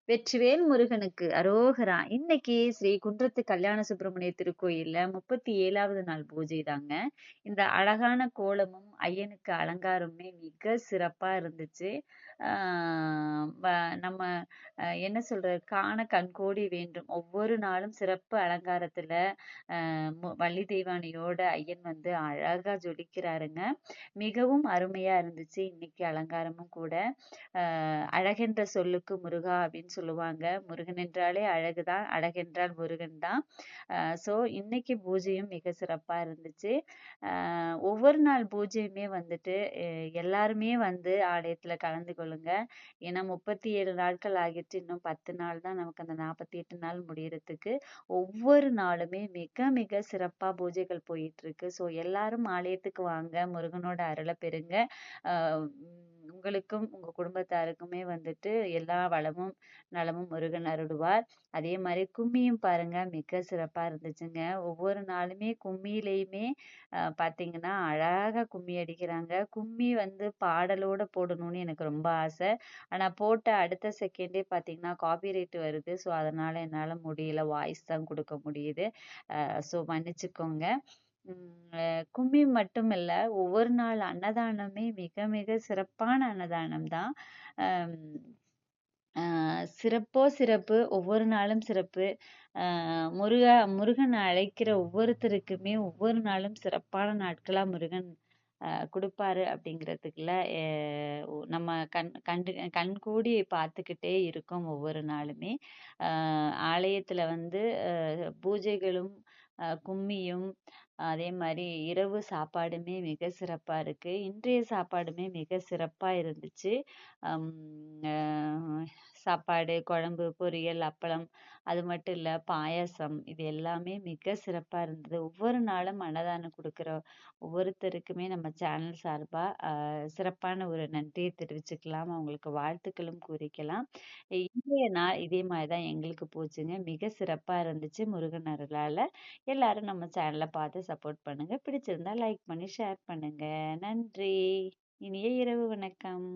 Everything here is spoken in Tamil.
வெற்றிவேல் முருகனுக்கு அரோகரா. இன்னைக்கு ஸ்ரீ குன்றத்து கல்யாண சுப்பிரமணிய திருக்கோயில்ல 37வது நாள் பூஜை தாங்க. இந்த அழகான கோலமும் ஐயனுக்கு அலங்காரமுமே மிக சிறப்பா இருந்துச்சு. நம்ம என்ன சொல்றது, காண கண்கோடி வேண்டும். ஒவ்வொரு நாளும் சிறப்பு அலங்காரத்துல வள்ளி தெய்வானையோட ஐயன் வந்து அழகா ஜொலிக்கிறாருங்க. மிகவும் அருமையா இருந்துச்சு இன்னைக்கு அலங்காரமும் கூட. அழகென்ற சொல்லுக்கு முருகா அப்படின்னு சொல்லுவாங்க. முருகன் என்றாலே அழகுதான், அழகென்றால் முருகன் தான். ஸோ இன்னைக்கு பூஜையும் மிக சிறப்பா இருந்துச்சு. ஒவ்வொரு நாள் பூஜையுமே வந்துட்டு எல்லாருமே வந்து ஆலயத்துல கலந்து கொள்ளுங்க. ஏன்னா 37 நாட்கள் ஆகிட்டு, இன்னும் 10 நாள் தான் நமக்கு அந்த 48 நாள் முடியறதுக்கு. ஒவ்வொரு நாளுமே மிக மிக சிறப்பா பூஜைகள் போயிட்டு இருக்கு. ஸோ எல்லாரும் ஆலயத்துக்கு வாங்க, முருகனோட அருளை பெறுங்க. ஆஹ் உங்களுக்கும் உங்க குடும்பத்தாருக்குமே வந்துட்டு எல்லா வளமும் நலமும் முருகன் அருளுவார். அதே மாதிரி கும்மியும் பாருங்க, மிக சிறப்பா இருந்துச்சுங்க. ஒவ்வொரு நாளுமே கும்மியிலையுமே பாத்தீங்கன்னா அழகா கும்மி அடிக்கிறாங்க. கும்மி வந்து பாடலோட போடணும்னு எனக்கு ரொம்ப ஆசை. ஆனா போட்ட அடுத்த செகண்டே பாத்தீங்கன்னா காப்பிரைட் வருது. ஸோ அதனால என்னால முடியல, வாய்ஸ் தான் கொடுக்க முடியுது. ஸோ மன்னிச்சுக்கோங்க. கும்மி மட்டும் இல்ல, ஒவ்வொரு நாள் அன்னதானமே மிக மிக சிறப்பான அன்னதானம் தான். ஆம், சிறப்போ சிறப்பு, ஒவ்வொரு நாளும் சிறப்பு. முருகன் அழைக்கிற ஒவ்வொருத்தருக்குமே ஒவ்வொரு நாளும் சிறப்பான நாட்களா முருகன் கொடுப்பாரு அப்படிங்கிறதுக்குல நம்ம கண்கூடி பார்த்துக்கிட்டே இருக்கோம் ஒவ்வொரு நாளுமே. ஆலயத்துல வந்து பூஜைகளும் கும்மியும் அதே மாதிரி இரவு சாப்பாடுமே மிக சிறப்பா இருக்கு. இன்றைய சாப்பாடுமே மிக சிறப்பா இருந்துச்சு. ஹம் சாப்பாடு, குழம்பு, பொரியல், அப்பளம், அது மட்டும் இல்ல பாயாசம், இது எல்லாமே மிக சிறப்பா இருந்தது. ஒவ்வொரு நாளும் அன்னதானம் கொடுக்கிற ஒவ்வொருத்தருக்குமே நம்ம சேனல் சார்பா சிறப்பான ஒரு நன்றியை தெரிவிச்சுக்கலாம். அவங்களுக்கு வாழ்த்துக்களும் கூறிக்கலாம். இன்றைய நாள் இதே மாதிரிதான் எங்களுக்கு போச்சுங்க. மிக சிறப்பா இருந்துச்சு முருகன் அருளால. எல்லாரும் நம்ம சேனலை பார்த்து சப்போர்ட் பண்ணுங்க. பிடிச்சிருந்தா லைக் பண்ணி ஷேர் பண்ணுங்க. நன்றி. இனிய இரவு வணக்கம்.